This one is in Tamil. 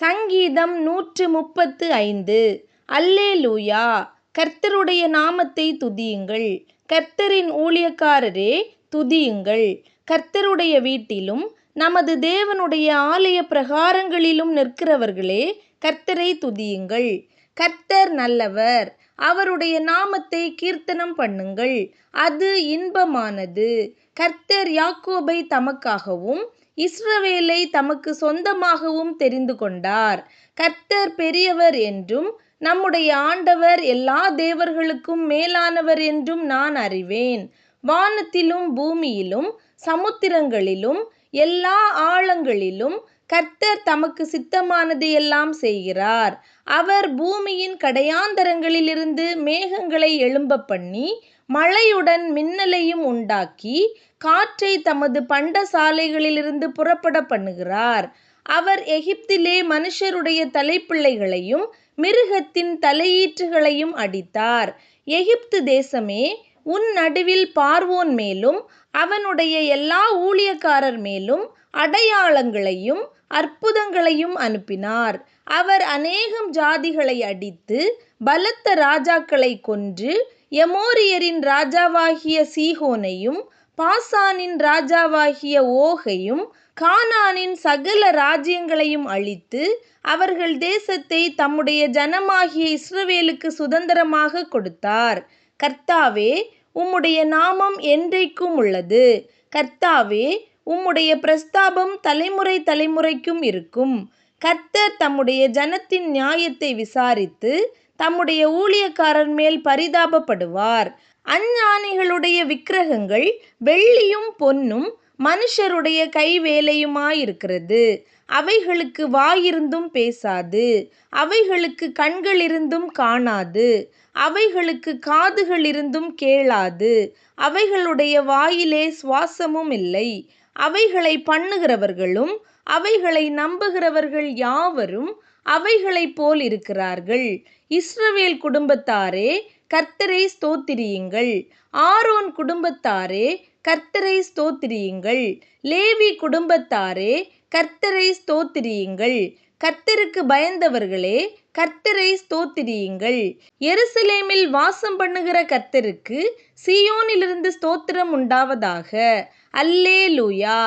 சங்கீதம் 135. அல்லேலூயா. கர்த்தருடைய நாமத்தை துதியுங்கள். கர்த்தரின் ஊழியக்காரரே, துதியுங்கள். கர்த்தருடைய வீட்டிலும் நமது தேவனுடைய ஆலய பிரகாரங்களிலும் நிற்கிறவர்களே, கர்த்தரை துதியுங்கள். கர்த்தர் நல்லவர். அவருடைய நாமத்தை கீர்த்தனம் பண்ணுங்கள். அது இன்பமானது. கர்த்தர் யாக்கோபை தமக்காகவும் இஸ்ரவேலை தமக்கு சொந்தமாகவும் தெரிந்து கொண்டார். கர்த்தர் பெரியவர் என்றும் நம்முடைய ஆண்டவர் எல்லா தேவர்களுக்கும் மேலானவர் என்றும் நான் அறிவேன். வானத்திலும் பூமியிலும் சமுத்திரங்களிலும் எல்லா ஆழங்களிலும் கர்த்தர் தமக்கு சித்தமானது எல்லாம் செய்கிறார். அவர் பூமியின் கடையாந்தரங்களிலிருந்து மேகங்களை எழும்ப பண்ணி மழையுடன் மின்னலையும் உண்டாக்கி காற்றை தமது பண்டசாலைகளிலிருந்து புறப்பட பண்ணுகிறார். அவர் எகிப்திலே மனுஷருடைய தலைப்பிள்ளைகளையும் மிருகத்தின் தலையீற்றுகளையும் அடித்தார். எகிப்து தேசமே, உன் நடுவில் பார்வோன் மேலும் அவனுடைய எல்லா ஊழியக்காரர் மேலும் அடையாளங்களையும் அற்புதங்களையும் அனுப்பினார். அவர் அநேகம் ஜாதிகளை அடித்து பலத்த ராஜாக்களை கொன்று எமோரியரின் ராஜாவாகிய சீகோனையும் பாசானின் ராஜாவாகிய ஓகையும் கானானின் சகல ராஜ்யங்களையும் அழித்து அவர்கள் தேசத்தை தம்முடைய ஜனமாகிய இஸ்ரவேலுக்கு சுதந்திரமாக கொடுத்தார். கர்த்தாவே, உம்முடைய நாமம் என்றைக்கும் உள்ளது. கர்த்தாவே, உம்முடைய பிரஸ்தாபம் தலைமுறை தலைமுறைக்கும் இருக்கும். கர்த்தர் தம்முடைய ஜனத்தின் நியாயத்தை விசாரித்து தம்முடைய ஊழியக்காரர் மேல் பரிதாபப்படுவார். அஞ்ஞானிகளுடைய விக்கிரகங்கள் வெள்ளியும் பொன்னும் மனுஷருடைய கைவேலையுமாயிருக்கிறது. அவைகளுக்கு வாயிருந்தும் பேசாது, அவைகளுக்கு கண்கள் இருந்தும் காணாது, அவைகளுக்கு காதுகள் இருந்தும் கேளாது, அவைகளுடைய வாயிலே சுவாசமும் இல்லை. அவைகளை பண்ணுகிறவர்களும் அவைகளை நம்புகிறவர்கள் யாவரும் அவைகளைப் போல் இருக்கிறார்கள். இஸ்ரவேல் குடும்பத்தாரே, கர்த்தரை ஸ்தோத்திரியுங்கள். ஆரோன் குடும்பத்தாரே, கர்த்தரை ஸ்தோத்திரியுங்கள். லேவி குடும்பத்தாரே, கர்த்தரை ஸ்தோத்திரியுங்கள். கர்த்தருக்கு பயந்தவர்களே, கர்த்தரை ஸ்தோத்திரியுங்கள். எருசலேமில் வாசம் பண்ணுகிற கர்த்தருக்கு சீயோனிலிருந்து ஸ்தோத்திரம் உண்டாவதாக. அல்லேலூயா.